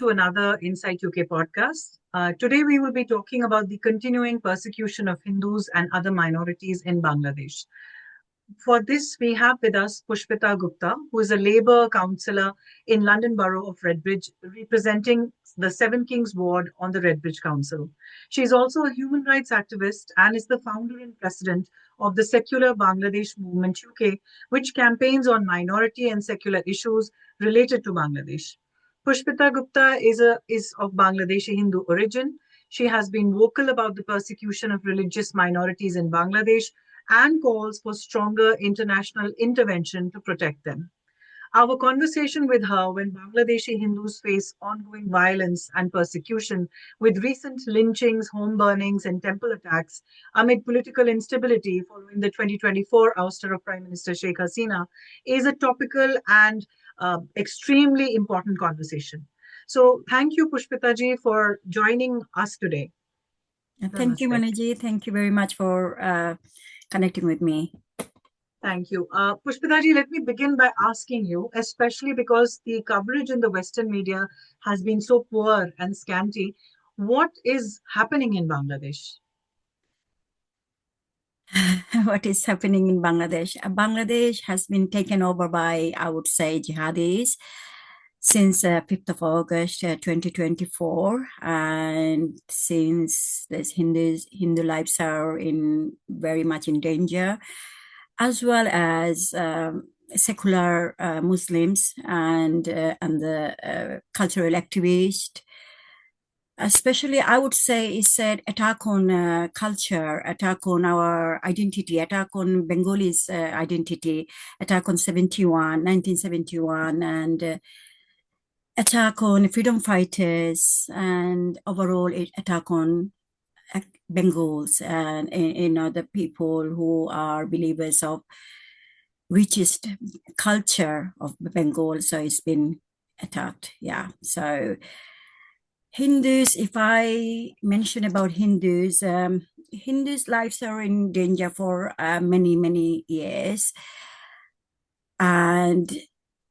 to another Insight UK podcast. Today we will be talking about the continuing persecution of Hindus and other minorities in Bangladesh. For this, we have with us Pushpita Gupta, who is a Labour councillor in London Borough of Redbridge, representing the Seven Kings Ward on the Redbridge Council. She is also a human rights activist and is the founder and president of the Secular Bangladesh Movement UK, which campaigns on minority and secular issues related to Bangladesh. Pushpita Gupta is of Bangladeshi Hindu origin. She has been vocal about the persecution of religious minorities in Bangladesh and calls for stronger international intervention to protect them. Our conversation with her when Bangladeshi Hindus face ongoing violence and persecution, with recent lynchings, home burnings, and temple attacks amid political instability following the 2024 ouster of Prime Minister Sheikh Hasina, is a topical and extremely important conversation. So, thank you, Pushpita ji, for joining us today. Thank you, Maniji. Thank you very much for connecting with me. Thank you. Pushpita ji, let me begin by asking you, especially because the coverage in the Western media has been so poor and scanty, what is happening in Bangladesh? What is happening in Bangladesh? Bangladesh has been taken over by, I would say, jihadis since 5th of August 2024, and since there's Hindu lives are very much in danger, as well as secular Muslims and the cultural activists. Especially, I would say, it's an attack on culture, attack on our identity, attack on Bengalis' identity, attack on 1971, and attack on freedom fighters, and overall attack on Bengals and the people who are believers of richest culture of Bengal. So it's been attacked. Yeah. So Hindus, if I mention about Hindus, Hindus' lives are in danger for many, many years. And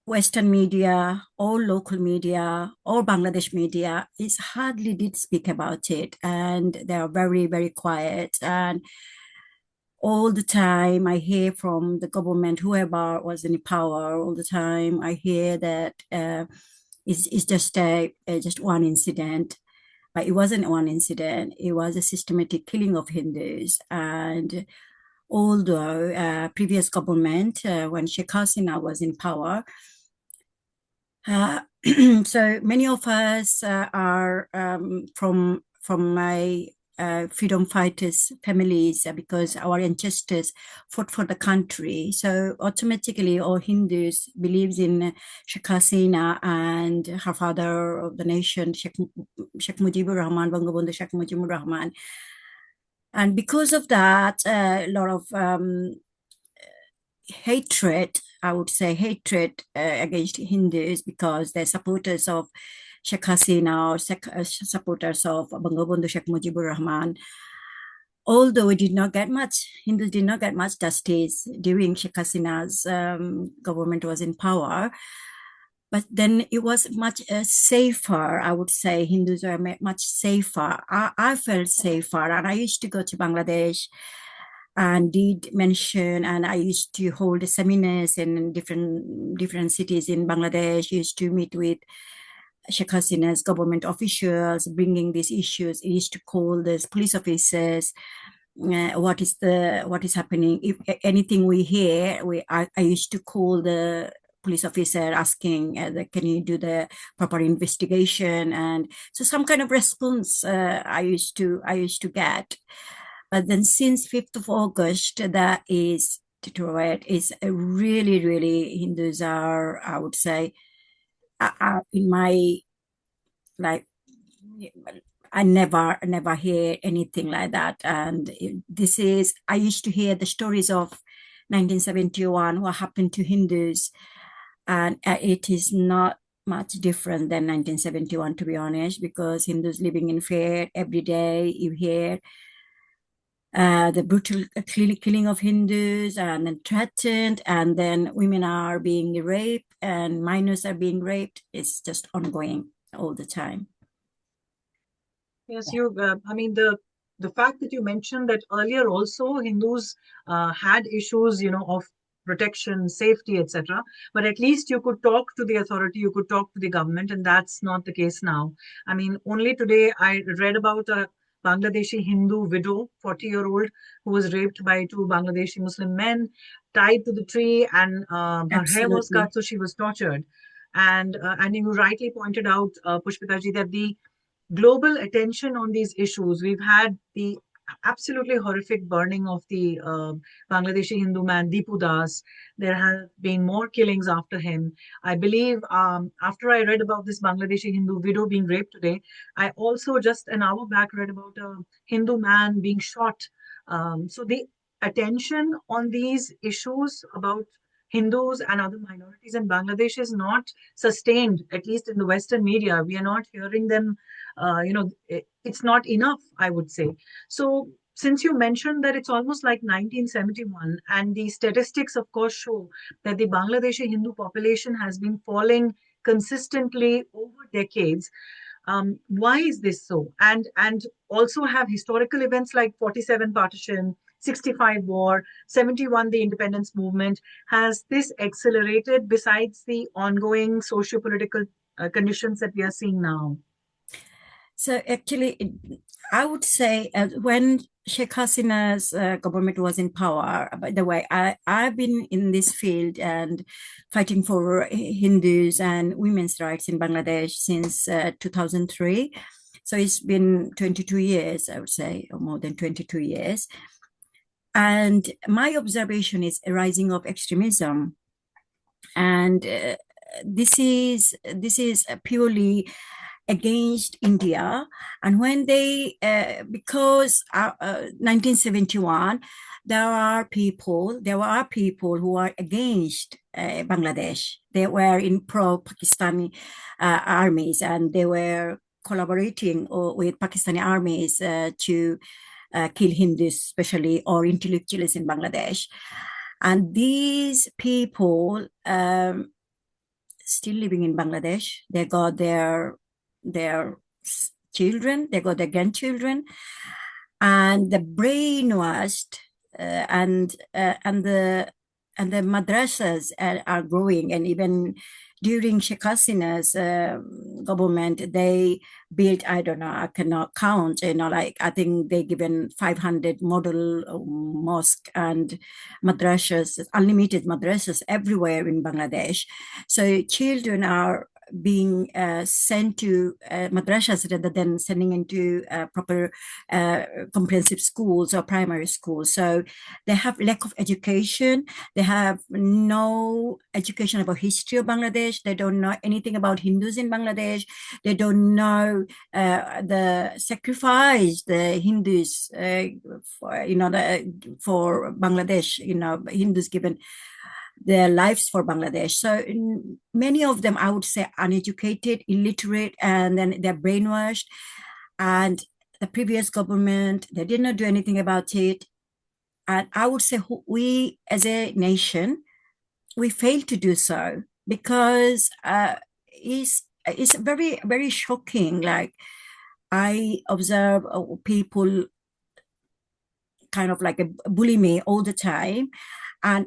Western media or local media or Bangladesh media hardly did speak about it. And they are very, very quiet. And all the time I hear from the government, whoever was in power, all the time I hear that it's just one incident. But it wasn't one incident. It was a systematic killing of Hindus. And although previous government, when Sheikh Hasina was in power, so many of us are from my freedom fighters families, because our ancestors fought for the country. So automatically all Hindus believes in Sheikh Hasina and her father of the nation, Sheikh Mujibur Rahman, Bangabandhu Sheikh Mujibur Rahman. And because of that, a lot of hatred, I would say hatred against Hindus, because they're supporters of Sheikh Hasina or supporters of Bangabandhu Sheikh Mujibur Rahman. Although Hindus did not get much justice during Sheikh Hasina's government was in power. But then it was much safer, I would say. Hindus were much safer. I felt safer, and I used to go to Bangladesh and did mention, and I used to hold seminars in different cities in Bangladesh. Used to meet with Sheikh Hasina's government officials, bringing these issues. I used to call the police officers. What is happening? If anything we hear, I used to call the police officer asking, can you do the proper investigation? And so some kind of response I used to get. But then since 5th of August, that is deteriorate. Is really, really, Hindus are, I would say, in my, like, I never hear anything like that. And I used to hear the stories of 1971, what happened to Hindus. And it is not much different than 1971, to be honest, because Hindus living in fear every day. You hear the brutal killing of Hindus, and then threatened, and then women are being raped and minors are being raped. It's just ongoing. all the time. Yes, I mean, the fact that you mentioned that earlier also Hindus had issues, of protection, safety, etc. But at least you could talk to the authority, you could talk to the government, and that's not the case now. I mean, only today I read about a Bangladeshi Hindu widow, 40-year-old, who was raped by two Bangladeshi Muslim men, tied to the tree, and her hair was Absolutely. cut, so she was tortured. And you rightly pointed out, Pushpitaji, that the global attention on these issues. We've had the absolutely horrific burning of the Bangladeshi Hindu man Deepu Das. There have been more killings after him. I believe after I read about this Bangladeshi Hindu widow being raped today, I also just an hour back read about a Hindu man being shot. So the attention on these issues about Hindus and other minorities in Bangladesh is not sustained, at least in the Western media. We are not hearing them it's not enough, I would say. So, since you mentioned that it's almost like 1971, and the statistics, of course, show that the Bangladeshi Hindu population has been falling consistently over decades. Why is this so? And also have historical events like 47 partition, 65 war, 71 the independence movement. Has this accelerated besides the ongoing socio-political conditions that we are seeing now? So actually, I would say when Sheikh Hasina's government was in power, by the way, I've been in this field and fighting for Hindus and women's rights in Bangladesh since 2003. So it's been 22 years, I would say, or more than 22 years. And my observation is a rising of extremism. And this is purely against India. And when because 1971, there were people who are against Bangladesh. They were in pro-Pakistani armies, and they were collaborating with Pakistani armies to kill Hindus, especially, or intellectuals in Bangladesh. And these people still living in Bangladesh. They got their children, they got their grandchildren, and the brainwashed and the madrasas are growing. And even during Sheikh Hasina's government, they built, I don't know, I cannot count, like I think they given 500 model mosque and madrasas, unlimited madrasas everywhere in Bangladesh. So children are being sent to madrasas rather than sending into proper comprehensive schools or primary schools. So they have lack of education. They have no education about history of Bangladesh. They don't know anything about Hindus in Bangladesh. They don't know the sacrifice the Hindus, for Bangladesh, Hindus given their lives for Bangladesh. So many of them, I would say, uneducated, illiterate, and then they're brainwashed. And the previous government, they did not do anything about it. And I would say we as a nation, we failed to do so because it's very, very shocking. Like I observe people kind of like bully me all the time. And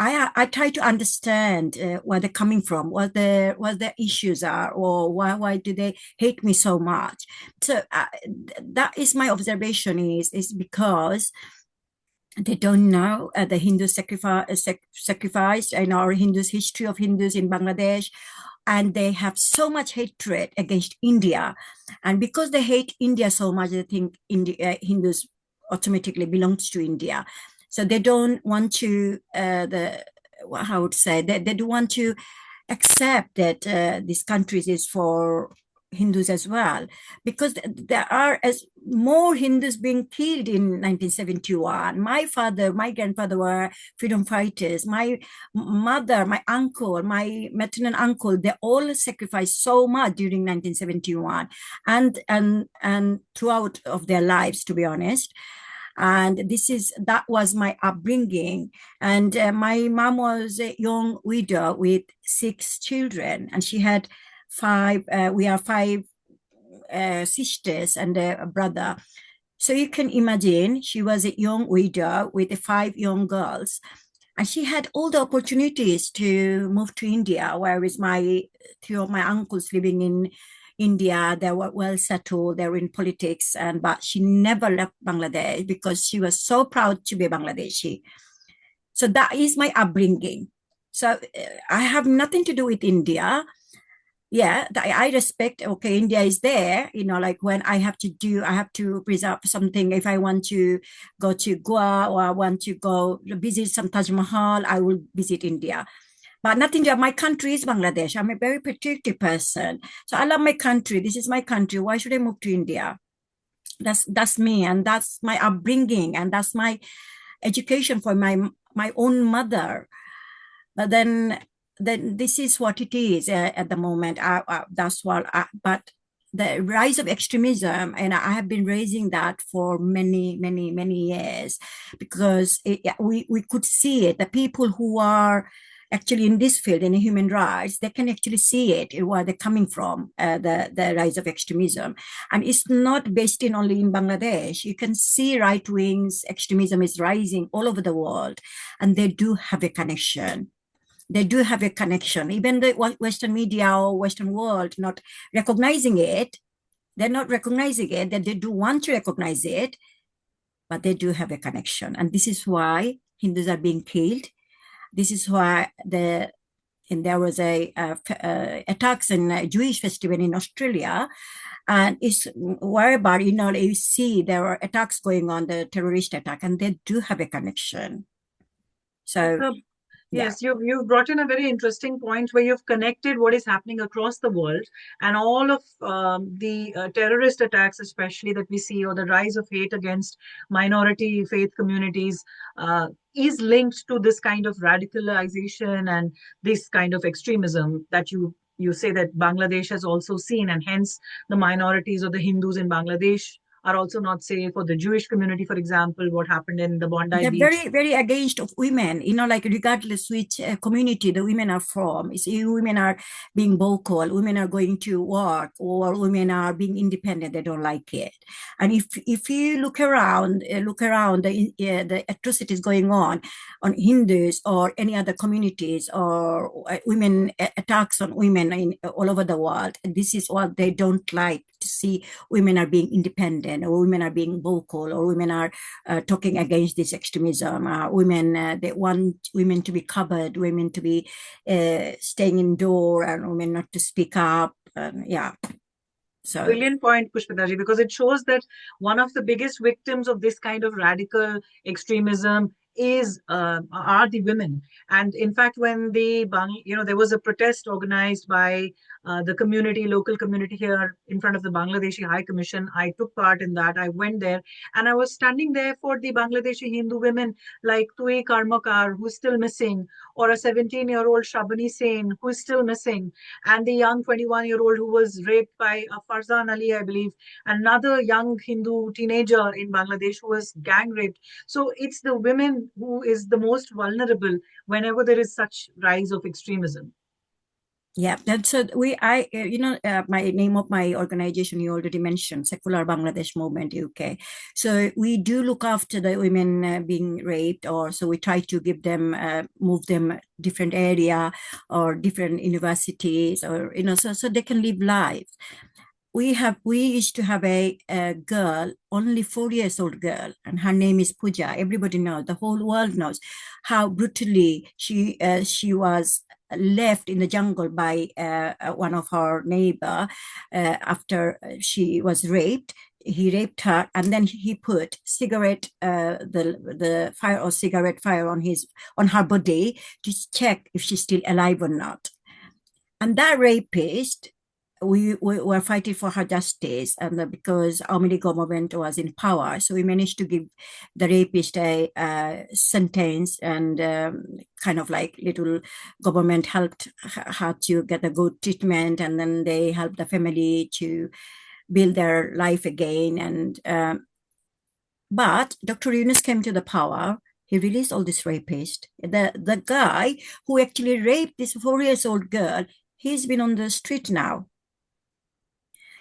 I try to understand where they're coming from, what their issues are, or why do they hate me so much. So that is my observation is because they don't know the Hindu sacrifice and our Hindus history of Hindus in Bangladesh, and they have so much hatred against India, and because they hate India so much, they think Hindus automatically belongs to India. So they don't want to, how would say, they don't want to accept that this country is for Hindus as well, because there are as more Hindus being killed in 1971. My grandfather were freedom fighters. My mother, my uncle, my maternal uncle, they all sacrificed so much during 1971 and throughout of their lives, to be honest. And that was my upbringing. And my mom was a young widow with 6 children, and she had we are five sisters and a brother. So you can imagine she was a young widow with five young girls. And she had all the opportunities to move to India, whereas two of my uncles living in India, they were well settled, they were in politics, but she never left Bangladesh because she was so proud to be Bangladeshi. So that is my upbringing. So I have nothing to do with India. Yeah, I respect, okay, India is there, like when I have to preserve something. If I want to go to Goa or I want to go visit some Taj Mahal, I will visit India. But nothing to my country is Bangladesh. I'm a very patriotic person. So I love my country. This is my country. Why should I move to India? That's me, and that's my upbringing, and that's my education for my own mother. But then this is what it is at the moment. That's what. But the rise of extremism, and I have been raising that for many, many, many years, because we could see it. The people who are actually in this field, in human rights, they can actually see it, where they're coming from, the rise of extremism. And it's not based in only in Bangladesh. You can see right wings extremism is rising all over the world, and they do have a connection. They do have a connection. Even the Western media or Western world not recognizing it, they're not recognizing it, that they do want to recognize it, but they do have a connection. And this is why Hindus are being killed. This is why there was attacks in a Jewish festival in Australia, and it's wherever you see there are attacks going on, the terrorist attack, and they do have a connection. So yes, you've brought in a very interesting point where you've connected what is happening across the world, and all of the terrorist attacks, especially that we see, or the rise of hate against minority faith communities, is linked to this kind of radicalization and this kind of extremism that you say that Bangladesh has also seen, and hence the minorities or the Hindus in Bangladesh are also not safe. For the Jewish community, for example, what happened in the Bondi they're Beach. very, very against of women, like regardless which community the women are from. Women are being vocal, women are going to work, or women are being independent. They don't like it. And if you look around the atrocities going on Hindus or any other communities, or women attacks on women all over the world, this is what they don't like to see. Women are being independent, or women are being vocal, or women are talking against this extremism. They want women to be covered, women to be staying indoor, and women not to speak up. So brilliant point, Pushpitaji, because it shows that one of the biggest victims of this kind of radical extremism are the women. And in fact, when there was a protest organized by the local community here in front of the Bangladeshi High Commission, I took part in that. I went there, and I was standing there for the Bangladeshi Hindu women like Tui Karmakar, who's still missing, or a 17-year-old Shabani Sen, who is still missing, and the young 21-year-old who was raped by Farzan Ali, I believe, another young Hindu teenager in Bangladesh who was gang raped. So it's the women who is the most vulnerable whenever there is such rise of extremism. yeah, that's my name of my organization you already mentioned, Secular Bangladesh Movement UK. So we do look after the women being raped, or so we try to give them, move them different area or different universities, or so they can live lives. We used to have a girl, only 4 years old girl, and her name is Pooja. Everybody knows, the whole world knows how brutally she was left in the jungle by one of her neighbor after she was raped. He raped her, and then he put cigarette, the fire or cigarette fire on her body to check if she's still alive or not. And that rapist, we were fighting for her justice, and because Army government was in power, so we managed to give the rapist a sentence, and kind of like little government helped her to get a good treatment, and then they helped the family to build their life again. And but Dr. Yunus came to the power. He released all these rapists. The guy who actually raped this 4 years old girl, he's been on the street now.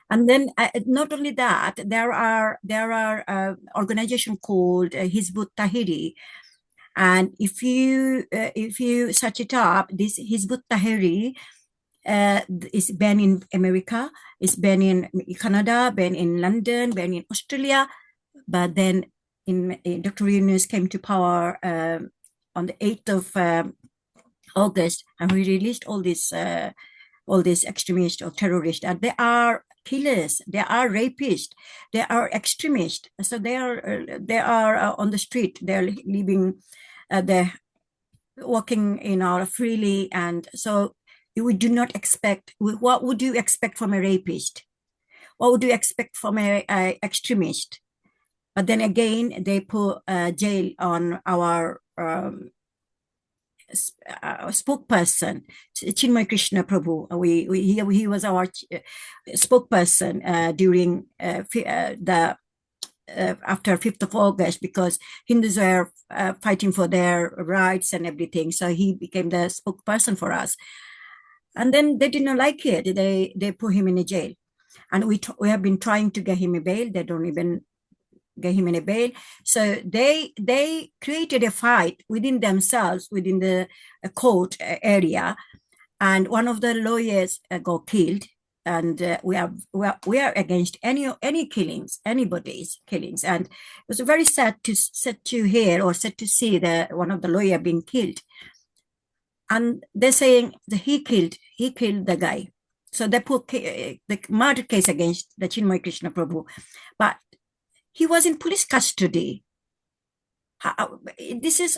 And then not only that, there are organization called Hizbut Tahiri, and if you search it up, this Hizbut Tahiri is banned in America, is banned in Canada, banned in London, banned in Australia. But then in Dr. Yunus came to power on the 8th of August, and we released all these extremists or terrorists, and they are killers, they are rapists, they are extremists. So they are on the street, they're living, they're walking, freely. And so we do not expect. What would you expect from a rapist? What would you expect from a extremist? But then again, they put jail on our spokesperson, Chinmay Krishna Prabhu. He was our spokesperson during the after 5th of August, because Hindus were fighting for their rights and everything. So he became the spokesperson for us. And then they did not like it. They put him in a jail. And we have been trying to get him a bail. They don't even get him in a bail. So they created a fight within themselves, within the court area. And one of the lawyers got killed. And we are against any killings, anybody's killings. And it was very sad to hear or sad to see that one of the lawyer being killed. And they're saying that he killed the guy. So they put the murder case against the Chinmay Krishna Prabhu, but he was in police custody. This is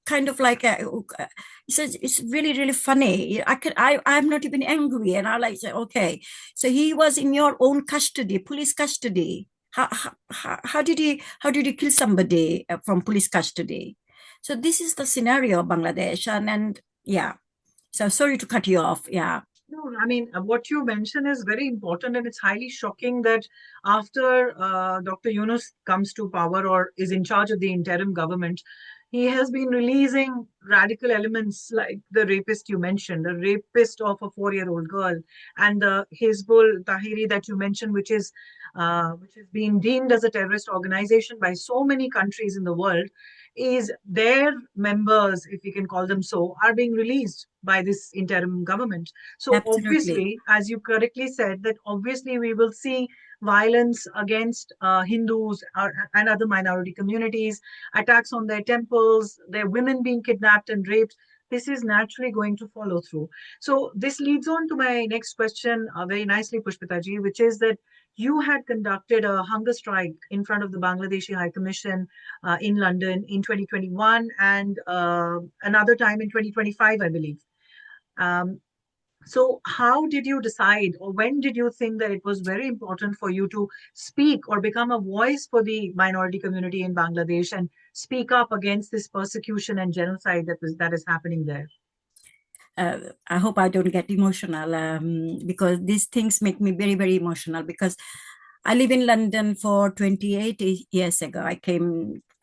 kind of like it's really, really funny. I'm not even angry, and I like say, okay, so he was in your own custody, police custody. How did you kill somebody from police custody? So this is the scenario of Bangladesh, and yeah. So sorry to cut you off. Yeah. No, I mean, what you mentioned is very important, and it's highly shocking that after Dr. Yunus comes to power or is in charge of the interim government, he has been releasing radical elements like the rapist you mentioned, the rapist of a 4-year-old girl, and the Hizbul Tahiri that you mentioned, which is being deemed as a terrorist organization by so many countries in the world. Is their members, if we can call them so, are being released by this interim government. So Absolutely. obviously, as you correctly said, that obviously we will see violence against Hindus and other minority communities, attacks on their temples, their women being kidnapped and raped. This is naturally going to follow through. So this leads on to my next question very nicely, Pushpitaji, which is that you had conducted a hunger strike in front of the Bangladeshi High Commission in London in 2021 and another time in 2025, I believe. So how did you decide, or when did you think that it was very important for you to speak or become a voice for the minority community in Bangladesh and speak up against this persecution and genocide that is happening there? I hope I don't get emotional because these things make me very, very emotional, because I live in London for 28 years ago. I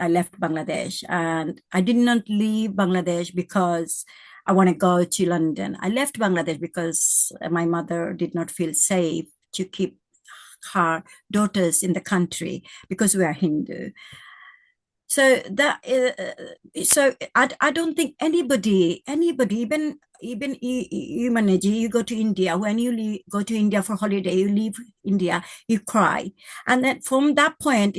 left Bangladesh, and I did not leave Bangladesh because I want to go to London. I left Bangladesh because my mother did not feel safe to keep her daughters in the country because we are Hindu. So I don't think anybody, even human, you go to India, when you go to India for holiday, you leave India, you cry. And then from that point,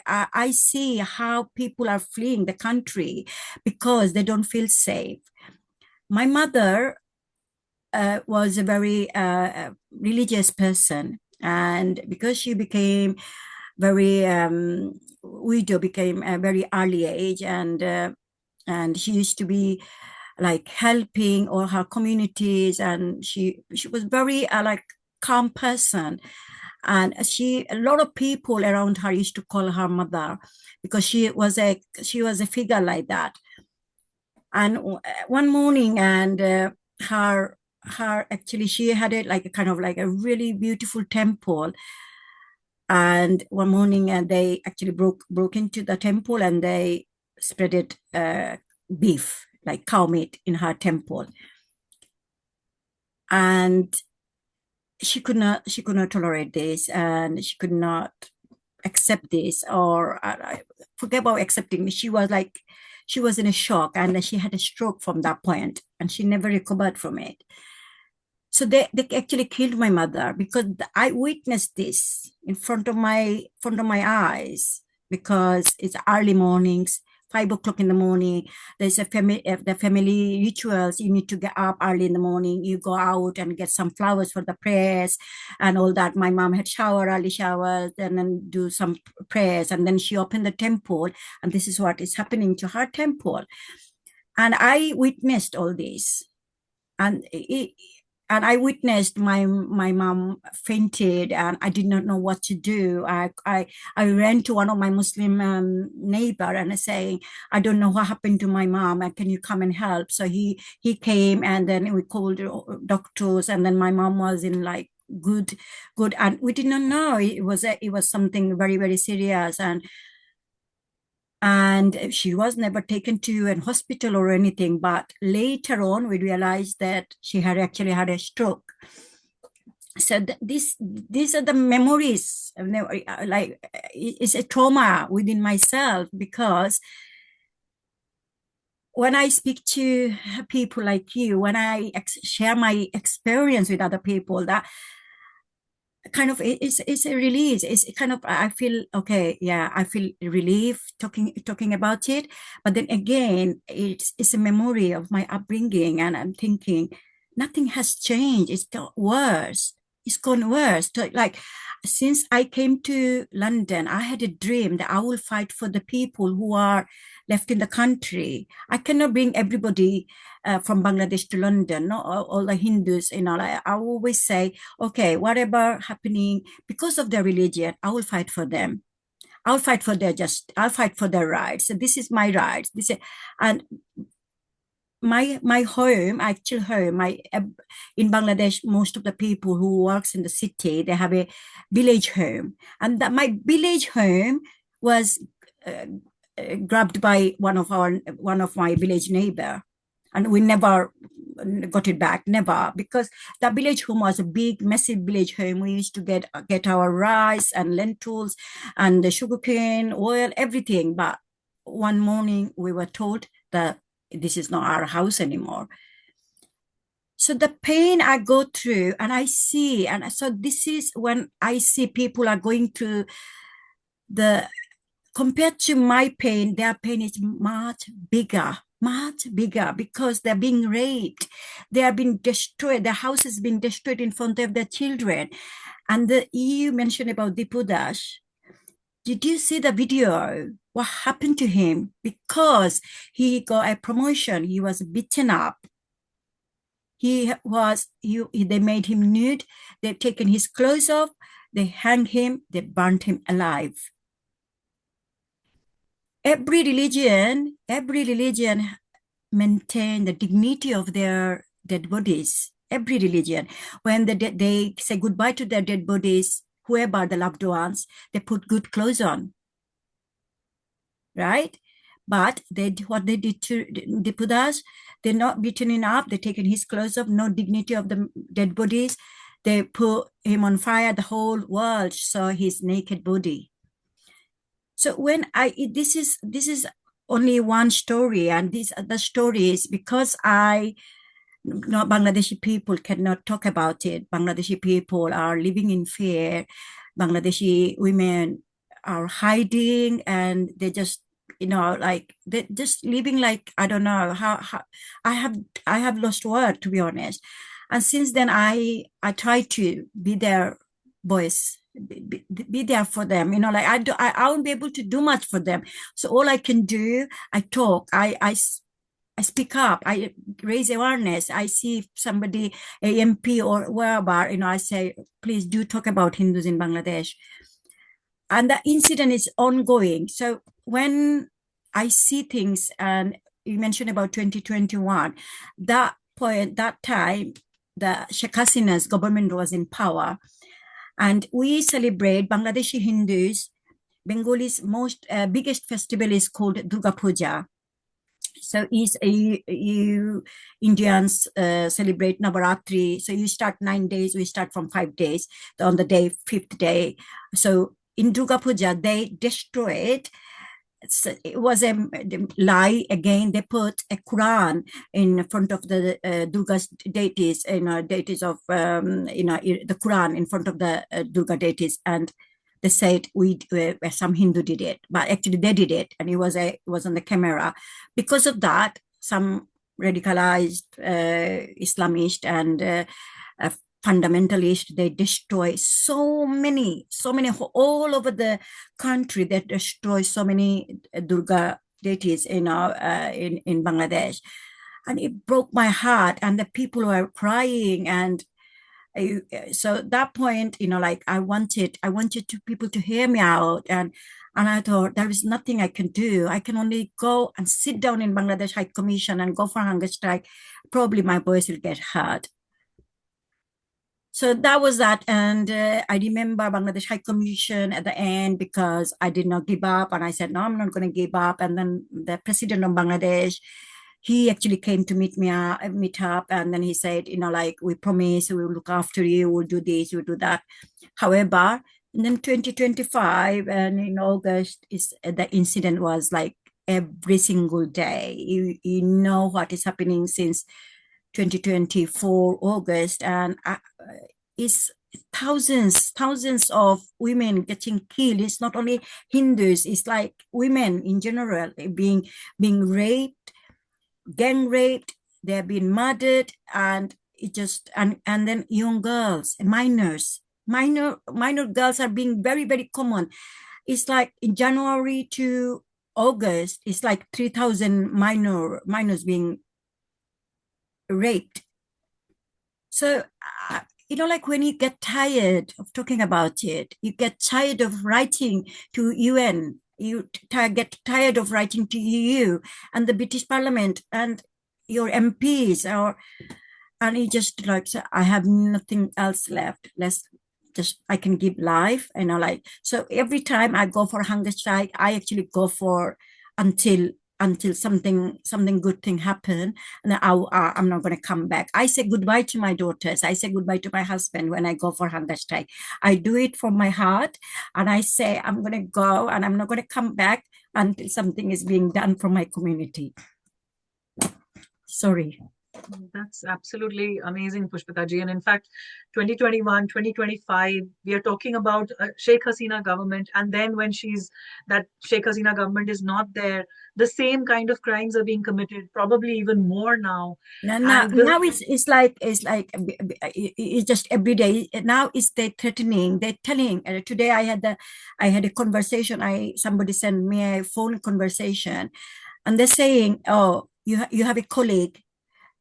I see how people are fleeing the country because they don't feel safe. My mother was a very religious person, and because she became very widow, became a very early age, and she used to be like helping all her communities, and she was very like calm person, and a lot of people around her used to call her mother because she was a figure like that. And one morning, and her actually, she had like a kind of like a really beautiful temple. And one morning, and they actually broke into the temple, and they spreaded beef, like cow meat, in her temple. And she could not tolerate this, and she could not accept this, or I forget about accepting. She was in a shock, and then she had a stroke from that point, and she never recovered from it. So they actually killed my mother because I witnessed this in front of my eyes, because it's early mornings, 5 o'clock in the morning. There's the family rituals. You need to get up early in the morning. You go out and get some flowers for the prayers and all that. My mom had early showers, and then do some prayers, and then she opened the temple, and this is what is happening to her temple. And I witnessed all this, and I witnessed my mom fainted, and I did not know what to do. I ran to one of my Muslim neighbor and saying, I don't know what happened to my mom. Can you come and help? So he came, and then we called doctors, and then my mom was in like good, and we did not know it was something very, very serious, and she was never taken to an hospital or anything. But later on, we realized that she had actually had a stroke. So these are the memories. Like, it's a trauma within myself, because when I speak to people like you, when I share my experience with other people, that kind of it's a release. It's kind of, I feel okay, yeah, I feel relief talking about it. But then again, it's a memory of my upbringing, and I'm thinking nothing has changed. It's got worse. It's gone worse. So, like, since I came to London, I had a dream that I will fight for the people who are left in the country. I cannot bring everybody from Bangladesh to London, not all the Hindus. Like, I always say, okay, whatever happening because of their religion, I will fight for them. I'll fight for I'll fight for their rights. So this is my rights. And my home, actual home, in Bangladesh, most of the people who works in the city, they have a village home, and that my village home was grabbed by one of my village neighbor, and we never got it back, never, because the village home was a big, massive village home. We used to get our rice and lentils and the sugarcane, oil, everything. But one morning we were told that this is not our house anymore. So the pain I go through, and I see, and so this is when I see people are going through compared to my pain, their pain is much bigger, because they're being raped. They are being destroyed. Their house has been destroyed in front of their children. And you mentioned about Dipu Das. Did you see the video? What happened to him? Because he got a promotion, he was beaten up. They made him nude. They've taken his clothes off. They hanged him. They burnt him alive. Every religion maintain the dignity of their dead bodies. Every religion, when they say goodbye to their dead bodies, whoever the loved ones, they put good clothes on, right? But what they did to Dipu Das, they're not beaten him up. They're taking his clothes off. No dignity of the dead bodies. They put him on fire. The whole world saw his naked body. So when this is only one story, and these are the stories, because Bangladeshi people cannot talk about it. Bangladeshi people are living in fear. Bangladeshi women are hiding, and they just, like, they're just living like, I don't know how I have lost word, to be honest. And since then, I try to be their voice, be there for them. Like, I won't be able to do much for them. So all I can do, I talk, I speak up, I raise awareness. I see somebody, AMP or wherever, I say, please do talk about Hindus in Bangladesh. And the incident is ongoing. So when I see things, and you mentioned about 2021, that time, the Sheikh Hasina's government was in power. And we celebrate Bangladeshi Hindus. Bengal's biggest festival is called Durga Puja. So you Indians celebrate Navaratri. So you start 9 days, we start from 5 days. On the day, fifth day. So in Durga Puja, they destroyed. It was a lie again. They put a Quran in front of the Durga's deities, deities of the Quran in front of the Durga deities, and they said some Hindu did it, but actually they did it, and it was on the camera. Because of that, some radicalized Islamist and fundamentalist, they destroy so many all over the country. They destroy so many Durga deities in Bangladesh, and it broke my heart, and the people were crying. And so at that point, like I wanted people to hear me out, and I thought there is nothing I can do. I can only go and sit down in Bangladesh High Commission and go for hunger strike. Probably my voice will get heard. So that was that. And I remember Bangladesh High Commission at the end, because I did not give up. And I said, no, I'm not going to give up. And then the president of Bangladesh, he actually came to meet up. And then he said, like, we promise we will look after you. We'll do this, we'll do that. However, and then 2025 and in August, the incident was like every single day. You know what is happening since 2024 August, and it's thousands of women getting killed. It's not only Hindus, it's like women in general being raped, gang raped, they're being murdered, and it just and then young girls and minor girls are being very, very common. It's like in January to August, it's like 3,000 minors being raped. So, like when you get tired of talking about it, you get tired of writing to UN, you get tired of writing to EU and the British Parliament and your MPs, and you just like, so I have nothing else left. I can give life, like, so every time I go for hunger strike, I actually go for until something good thing happen, and I'm not going to come back. I say goodbye to my daughters. I say goodbye to my husband when I go for hunger strike. I do it from my heart, and I say I'm going to go, and I'm not going to come back until something is being done for my community. Sorry. That's absolutely amazing, Pushpita ji. And in fact, 2021, 2025, we are talking about Sheikh Hasina government. And then when that Sheikh Hasina government is not there, the same kind of crimes are being committed, probably even more now. Now it's like it's just every day. Now they're threatening, they're telling. Today I had a conversation. Somebody sent me a phone conversation, and they're saying, oh, you have a colleague.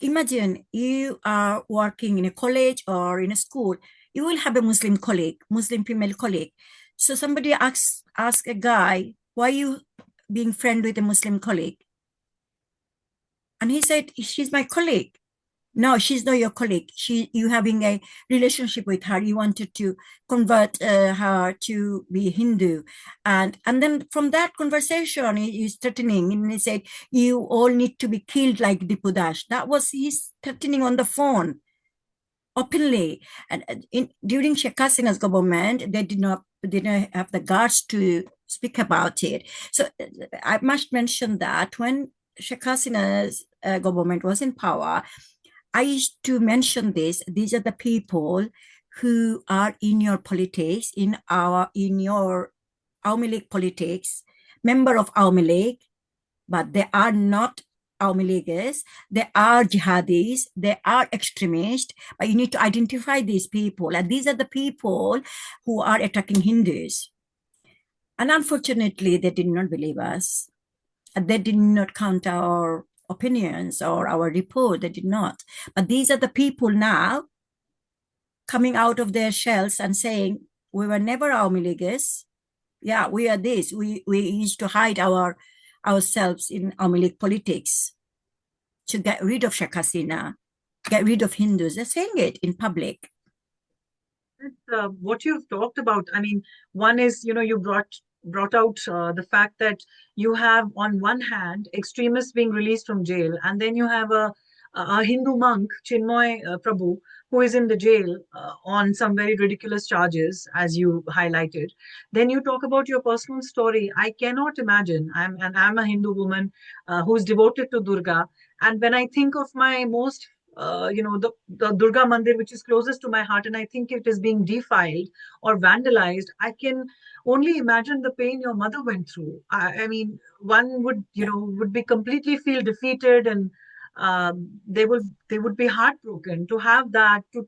Imagine you are working in a college or in a school. You will have a Muslim female colleague. So somebody asks a guy, why are you being friend with a Muslim colleague? And he said, she's my colleague. No, she's not your colleague. You having a relationship with her. You wanted to convert her to be Hindu, and then from that conversation, he's threatening, and he said, "You all need to be killed like Dipudash." That was his threatening on the phone, openly. And during Sheikh Hasina's government, they did not have the guts to speak about it. So I must mention that when Sheikh Hasina's government was in power, I used to mention this. These are the people who are in your politics, in your Awami League politics, member of Awami League, but they are not Awami Leaguers. They are jihadis. They are extremists. But you need to identify these people, and these are the people who are attacking Hindus. And unfortunately, they did not believe us. They did not count our opinions or our report. They did not. But these are the people now coming out of their shells and saying, we were never Awami Leaguers. Yeah, we are this. We used to hide ourselves in Awami League politics to get rid of Sheikh Hasina, get rid of Hindus. They're saying it in public. What you've talked about, I mean, one is, you brought brought out the fact that you have, on one hand, extremists being released from jail, and then you have a Hindu monk, Chinmoy Prabhu, who is in the jail on some very ridiculous charges, as you highlighted. Then you talk about your personal story. I cannot imagine. I'm a Hindu woman who's devoted to Durga, and when I think of my most the Durga Mandir, which is closest to my heart, and I think it is being defiled or vandalized, I can only imagine the pain your mother went through. I mean, one would, would be completely feel defeated, and they would be heartbroken to have that to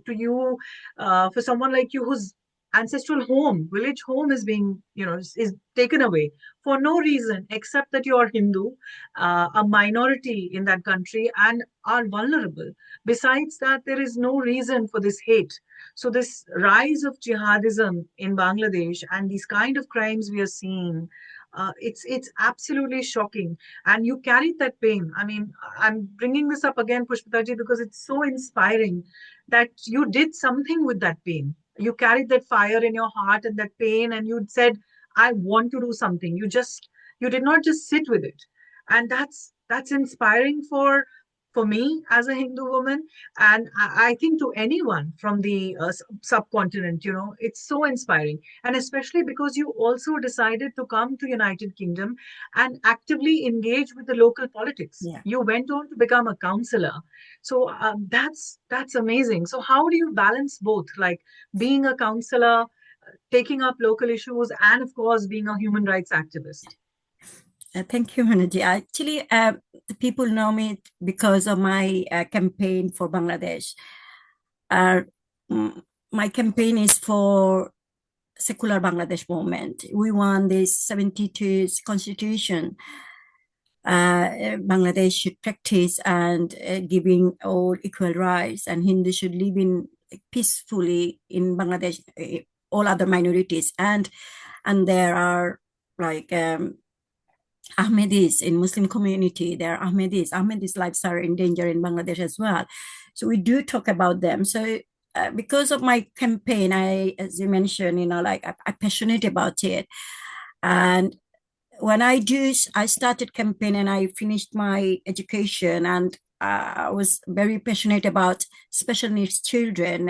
you, for someone like you whose ancestral home, village home, is being, is taken away for no reason except that you are Hindu, a minority in that country, and are vulnerable. Besides that, there is no reason for this hate. So this rise of jihadism in Bangladesh and these kind of crimes we are seeing, it's absolutely shocking. And you carried that pain. I mean, I'm bringing this up again, Pushpitaji, because it's so inspiring that you did something with that pain. You carried that fire in your heart and that pain, and you said, I want to do something. You did not just sit with it. And that's inspiring for me as a Hindu woman, and I think to anyone from the subcontinent. It's so inspiring, and especially because you also decided to come to United Kingdom and actively engage with the local politics. Yeah. You went on to become a councillor, so that's amazing. So how do you balance both, like being a councillor, taking up local issues, and of course being a human rights activist? Thank you, Hanaji. Actually, the people know me because of my campaign for Bangladesh. Uh, mm, my campaign is for secular Bangladesh movement. We want this 72 constitution. Bangladesh should practice and giving all equal rights, and Hindus should live in peacefully in Bangladesh. All other minorities, and there are like Ahmadis in Muslim community. There are Ahmadis. Ahmadis' lives are in danger in Bangladesh as well. So we do talk about them. So because of my campaign, as you mentioned, like I'm passionate about it. And when I started campaign and I finished my education, and I was very passionate about special needs children.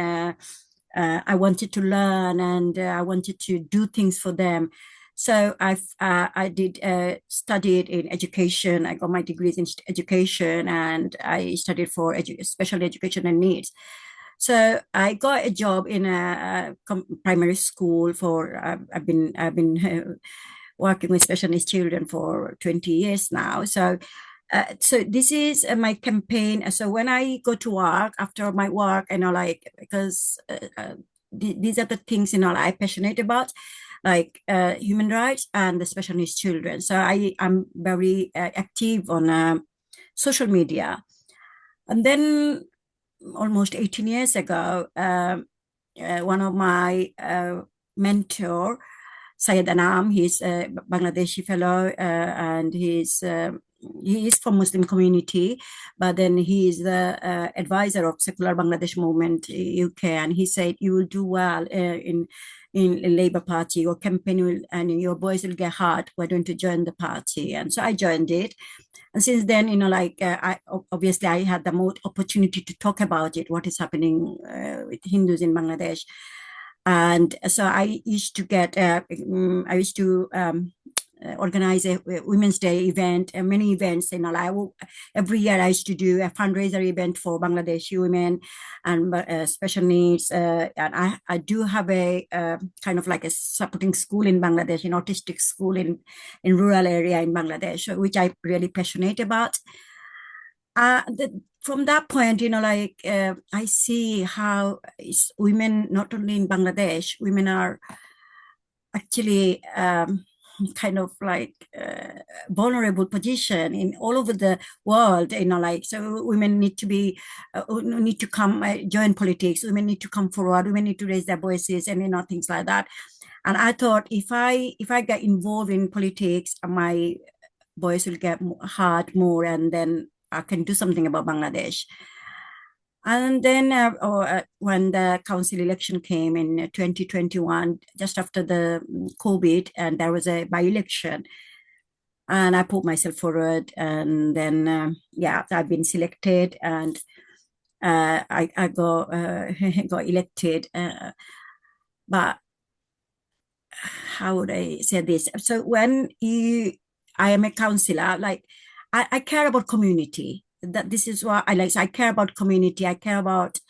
I wanted to learn, and I wanted to do things for them. So I did studied in education. I got my degrees in education, and I studied for special education and needs. So I got a job in a primary school for. I've been working with special needs children for 20 years now. So this is my campaign. So when I go to work after my work, because these are the things I'm passionate about, like human rights and the special needs children. So I'm very active on social media. And then almost 18 years ago, one of my mentor, Syed Anam, he's a Bangladeshi fellow, and he is from Muslim community, but then he is the advisor of secular Bangladesh movement UK, and he said, you will do well in Labour Party, your campaign will, and your voice will get heard. Why don't you join the party? And so I joined it. And since then, I obviously I had the more opportunity to talk about it, what is happening with Hindus in Bangladesh. And so I used to organize a Women's Day event, many events. Every year I used to do a fundraiser event for Bangladeshi women and special needs. And I do have a kind of like a supporting school in Bangladesh, an autistic school in rural area in Bangladesh, which I'm really passionate about. From that point, I see how women, not only in Bangladesh, women are actually kind of like vulnerable position in all over the world. So women need to come join politics. Women need to come forward. Women need to raise their voices, and things like that. And I thought, if I get involved in politics, my voice will get heard more, and then I can do something about Bangladesh. And then when the council election came in 2021, just after the COVID, and there was a by-election, and I put myself forward, and then yeah, I've been selected, and I got got elected. But how would I say this? So I am a counselor, like I care about community. That this is what I like. So I care about community. I care about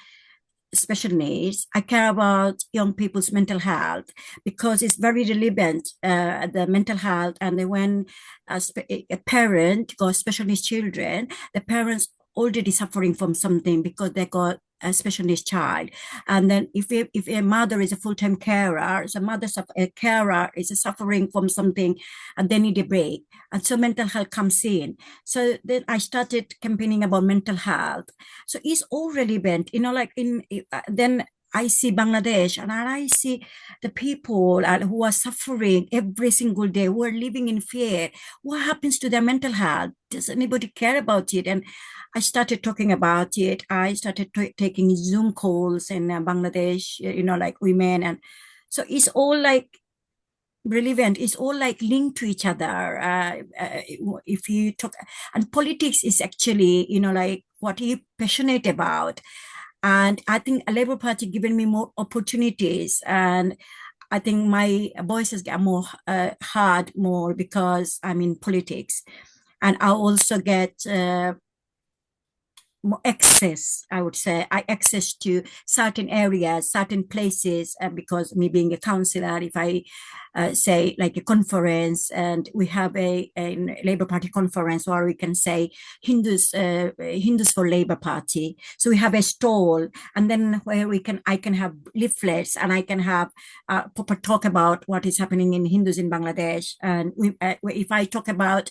special needs. I care about young people's mental health because it's very relevant, the mental health. And then when a parent got special needs children, the parents already suffering from something because they got a special needs child. And then if a mother is a full-time carer, so a carer is suffering from something and they need a break. And so mental health comes in. So then I started campaigning about mental health. So it's all relevant, like then I see Bangladesh and I see the people who are suffering every single day, who are living in fear. What happens to their mental health? Does anybody care about it? And I started talking about it. I started taking Zoom calls in Bangladesh, like women. And so it's all like relevant. It's all like linked to each other. If you talk, and politics is actually, like what you're passionate about. And I think a Labour Party given me more opportunities, and I think my voices get more heard more because I'm in politics, and I also get more access. I would say I access to certain areas, certain places, because me being a counselor, if I say like a conference, and we have a Labour Party conference, or we can say Hindus for Labour Party. So we have a stall, and then where I can have leaflets, and I can have proper talk about what is happening in Hindus in Bangladesh. And if I talk about,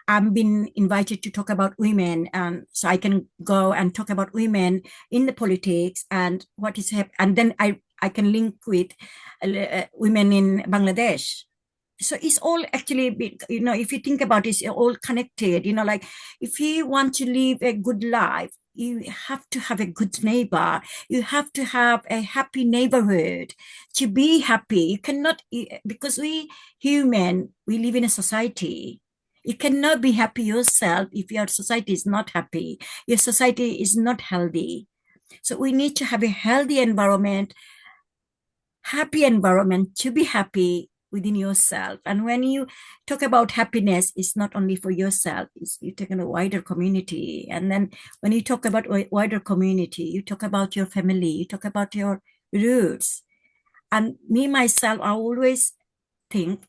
I've been invited to talk about women, and so I can go and talk about women in the politics and what is happening, and then I can link with women in Bangladesh. So it's all actually, if you think about it, it's all connected. Like if you want to live a good life, you have to have a good neighbor. You have to have a happy neighborhood to be happy. You cannot, because we human, we live in a society. You cannot be happy yourself if your society is not happy. Your society is not healthy. So we need to have a healthy environment, happy environment to be happy within yourself. And when you talk about happiness, it's not only for yourself, you take in a wider community. And then when you talk about wider community, you talk about your family, you talk about your roots. And me, myself, I always think,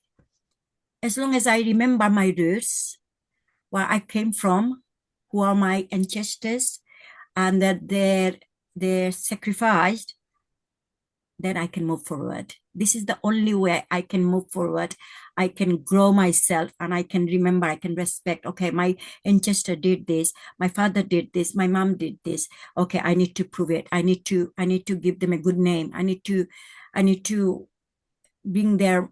as long as I remember my roots, where I came from, who are my ancestors, and that they're sacrificed, then I can move forward. This is the only way I can move forward. I can grow myself, and I can remember, I can respect, okay, my ancestor did this, my father did this, my mom did this. Okay, I need to prove it. I need to give them a good name. I need to bring their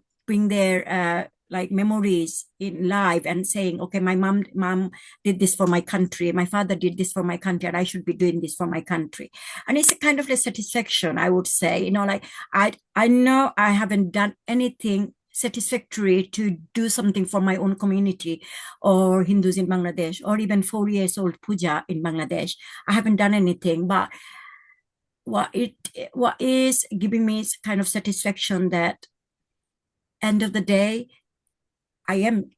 like memories in life, and saying, okay, my mom did this for my country, my father did this for my country, and I should be doing this for my country. And it's a kind of a satisfaction, I would say. Like I know I haven't done anything satisfactory to do something for my own community, or Hindus in Bangladesh, or even 4 years old puja in Bangladesh. I haven't done anything, but what is giving me kind of satisfaction, that end of the day, I am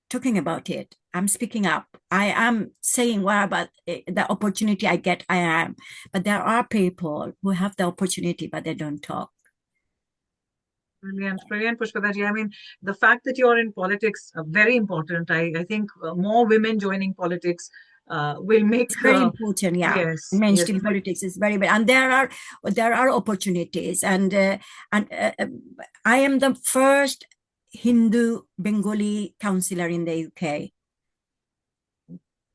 talking about it. I'm speaking up. I am saying what about the opportunity I get. I am. But there are people who have the opportunity, but they don't talk. Brilliant, brilliant, Pushpita. I mean, the fact that you're in politics, very important. I think more women joining politics will make, It's very important, yeah. yes, yes, Mainstream politics is very big, and there are opportunities, and I am the first Hindu Bengali councillor in the UK.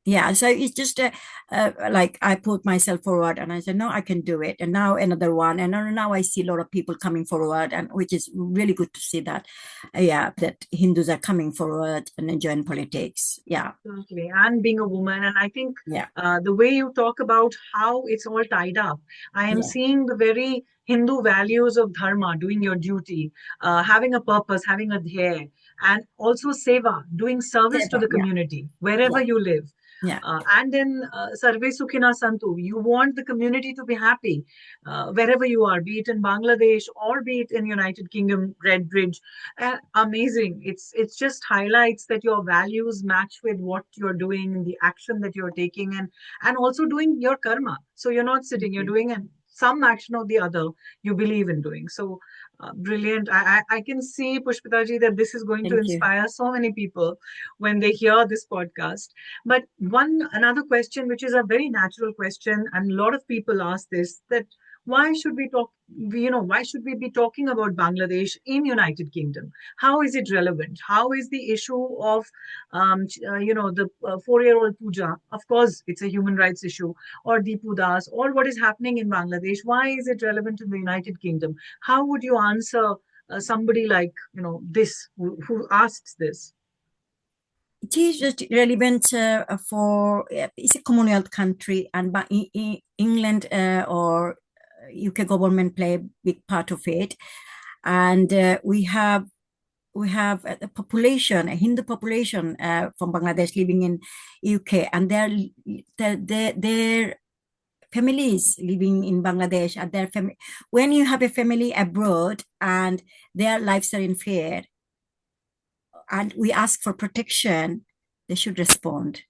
Yeah, so it's just like I put myself forward and I said, no, I can do it. And now another one. And now I see a lot of people coming forward, and which is really good to see that, yeah, that Hindus are coming forward and enjoying politics. Yeah. Absolutely. And being a woman. And I think Yeah. the way you talk about how it's all tied up, I am Yeah. seeing the very Hindu values of dharma, doing your duty, having a purpose, having a dhyay, and also seva, doing service to the Yeah. community wherever Yeah. you live. Yeah. And then Sarve Sukhina Santu, you want the community to be happy wherever you are, be it in Bangladesh or be it in United Kingdom, Red Bridge. Amazing. It's just highlights that your values match with what you're doing, the action that you're taking, and also doing your karma. So you're not Thank sitting, you're you. doing some action or the other you believe in doing. So brilliant. I can see, Pushpitaji, that this is going to Thank you. inspire so many people when they hear this podcast. But another question, which is a very natural question, and a lot of people ask this, that why should we talk, why should we be talking about Bangladesh in United Kingdom? How is it relevant? How is the issue of the 4-year-old Pooja? Of course it's a human rights issue, or Deepu Das, or what is happening in Bangladesh. Why is it relevant in the United Kingdom? How would you answer somebody like this, who asks this? It is just relevant for it's a Commonwealth country, and England or UK government play a big part of it, and we have a population, a Hindu population from Bangladesh living in UK, and their families living in Bangladesh and their family. When you have a family abroad and their lives are in fear, and we ask for protection, they should respond.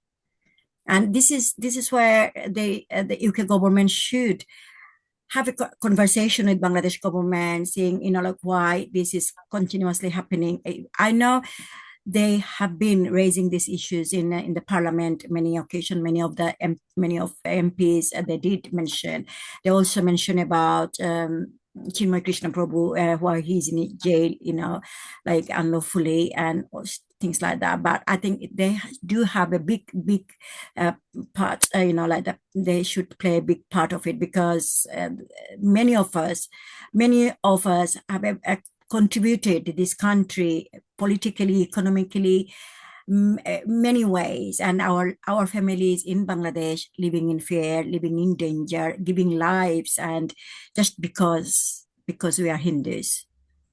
And this is where the UK government should have a conversation with Bangladesh government, saying, like, why this is continuously happening. I know they have been raising these issues in the parliament many occasions. Many of MPs they did mention. They also mention about Chinmay Krishna Prabhu, where he's in jail, like unlawfully and things like that. But I think they do have a big uh, part, like that. They should play a big part of it, because many of us have contributed to this country politically, economically, many ways, and our families in Bangladesh living in fear, living in danger, giving lives, and just because we are Hindus,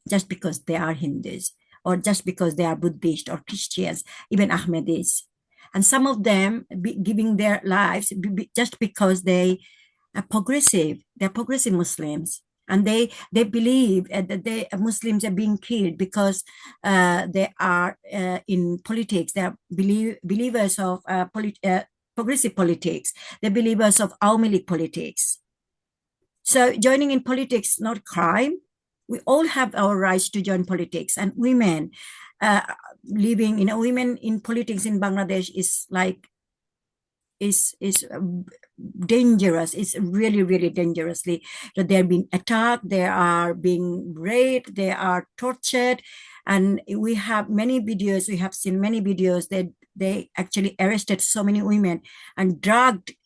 just because they are Hindus, or just because they are Buddhist or Christians, even Ahmadis, and some of them giving their lives just because they're progressive Muslims, and they believe that they Muslims are being killed because they are in politics. They are believers of progressive politics. They're believers of Awami League politics. So joining in politics not crime. We all have our rights to join politics, and women uh, women in politics in Bangladesh is dangerous. It's really dangerously that they're being attacked, they are being raped, they are tortured. And we have seen many videos that they actually arrested so many women and drugged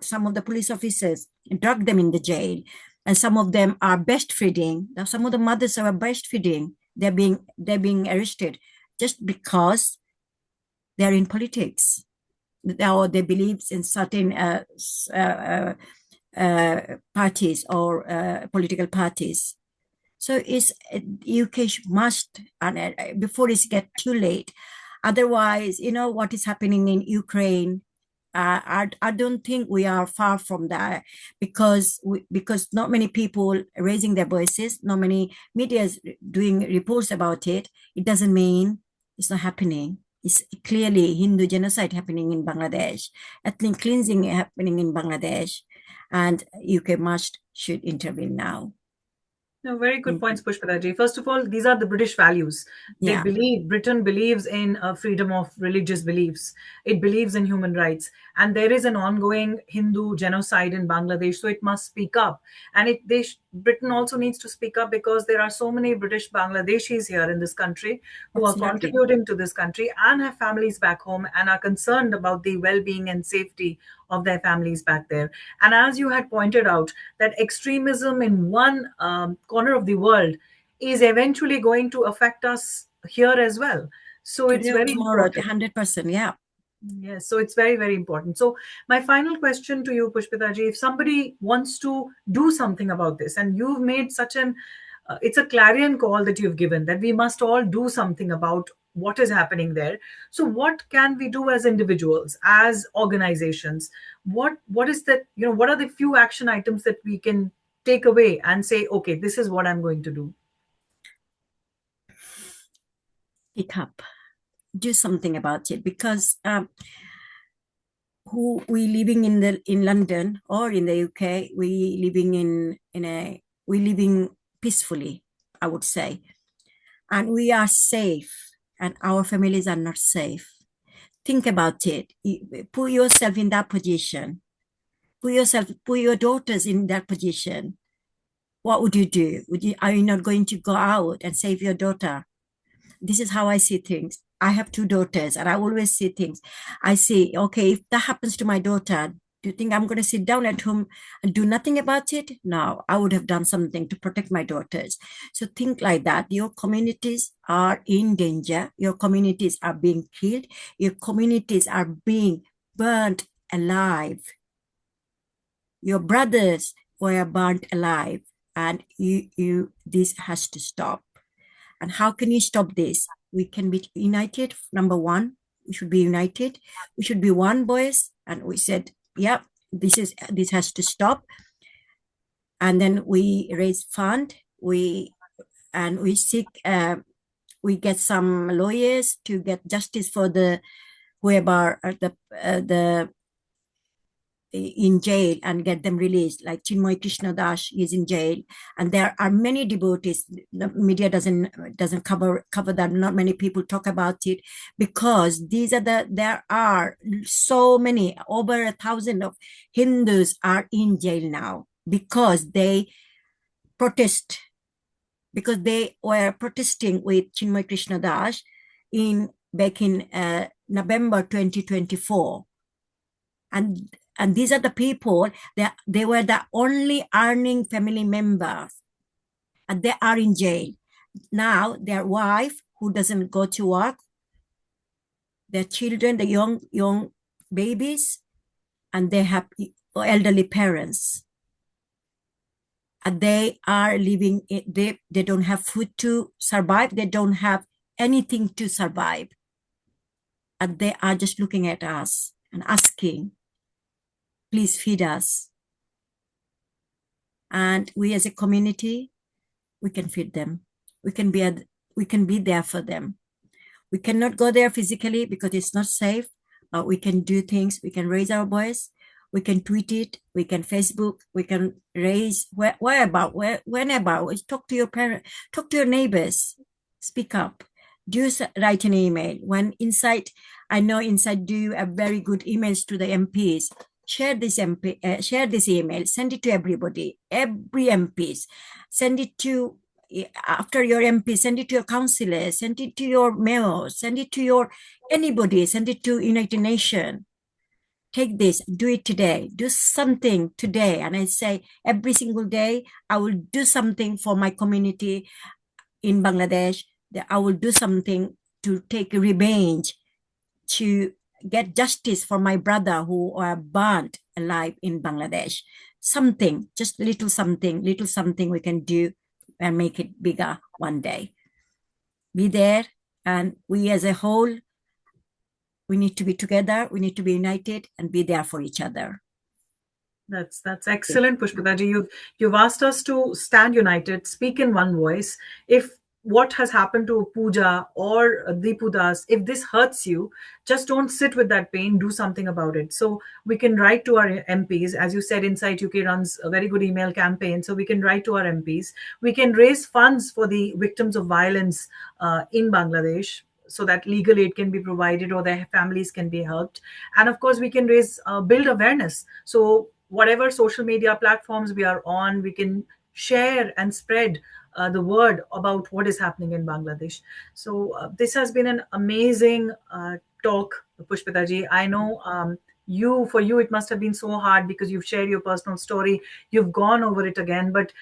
some of the police officers, drugged them in the jail. And some of them are breastfeeding. Now some of the mothers are breastfeeding. They're being arrested just because they're in politics, or they believe in certain uh, parties or political parties. So it's UK must, and before it get too late. Otherwise, what is happening in Ukraine. I don't think we are far from that, because not many people raising their voices, not many media doing reports about it. It doesn't mean it's not happening. It's clearly Hindu genocide happening in Bangladesh, ethnic cleansing happening in Bangladesh, and UK should intervene now. No, very good points, Pushpataji. First of all, these are the British values. Yeah, Britain believes in freedom of religious beliefs. It believes in human rights. And there is an ongoing Hindu genocide in Bangladesh, so it must speak up. And Britain also needs to speak up because there are so many British Bangladeshis here in this country who are absolutely. contributing to this country and have families back home and are concerned about the well being and safety of their families back there. And as you had pointed out, that extremism in one corner of the world is eventually going to affect us here as well. So it's Today or very tomorrow, important. 100%. Yeah. Yes, so it's very, very important. So, my final question to you, Pushpitaji, if somebody wants to do something about this, and you've made such it's a clarion call that you've given that we must all do something about what is happening there. So, what can we do as individuals, as organizations? What is that? What are the few action items that we can take away and say, okay, this is what I'm going to do? Pick up, do something about it, because who we living in London or in the UK, we living we living peacefully, I would say, and we are safe, and our families are not safe. Think about it. Put yourself in that position. Put your daughters in that position. What would you do? Are you not going to go out and save your daughter? This is how I see things. I have two daughters, and I always see things. I say, okay, if that happens to my daughter, do you think I'm going to sit down at home and do nothing about it? No, I would have done something to protect my daughters. So think like that. Your communities are in danger. Your communities are being killed. Your communities are being burnt alive. Your brothers were burnt alive, and this has to stop. And how can you stop this? We can be united. Number one, we should be united. We should be one voice. And we said, yeah, this has to stop. And then we raise fund. We seek. We get some lawyers to get justice for the whoever the in jail, and get them released. Like Chinmoy Krishna Das is in jail, and there are many devotees. The media doesn't cover that. Not many people talk about it, because there are so many, over 1,000 of Hindus are in jail now because they protest, because they were protesting with Chinmoy Krishna Das back in November 2024. And these are the people that they were the only earning family members, and they are in jail now. Their wife, who doesn't go to work, their children, the young babies, and they have elderly parents, and they are living. They don't have food to survive. They don't have anything to survive, and they are just looking at us and asking, please feed us. And we as a community, we can feed them. We can be there for them. We cannot go there physically because it's not safe, but we can do things. We can raise our voice. We can tweet it. We can Facebook. We can raise whenever. Talk to your parents. Talk to your neighbors. Speak up. Write an email. I know Inside do a very good emails to the MPs. Share this email. Send it to everybody. Every MPs. Send it to. After your MP, send it to your councillor, send it to your mayor, send it to your anybody, send it to United Nations. Take this, do it today, do something today. And I say every single day, I will do something for my community in Bangladesh. That I will do something to take revenge, to get justice for my brother who are burnt alive in Bangladesh. Something, just little something we can do and make it bigger one day. Be there, and we as a whole, we need to be together, we need to be united and be there for each other. That's excellent, Pushpitaji. You've asked us to stand united, speak in one voice. If what has happened to Pooja or Deepudas, if this hurts you, just don't sit with that pain, do something about it. So we can write to our MPs. As you said, Insight UK runs a very good email campaign. So we can write to our MPs. We can raise funds for the victims of violence in Bangladesh, so that legal aid can be provided or their families can be helped. And of course, we can build awareness. So whatever social media platforms we are on, we can share and spread the word about what is happening in Bangladesh. So this has been an amazing talk, Pushpita ji. I know for you, it must have been so hard because you've shared your personal story. You've gone over it again, but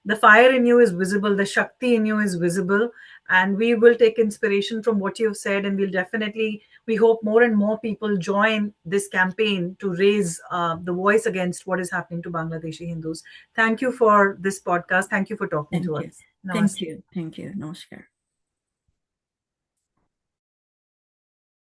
the fire in you is visible, the Shakti in you is visible. And we will take inspiration from what you've said, and we hope more and more people join this campaign to raise the voice against what is happening to Bangladeshi Hindus. Thank you for this podcast. Thank you for talking Thank to you. us. Thank Namaste. you. Thank you. Namaskar.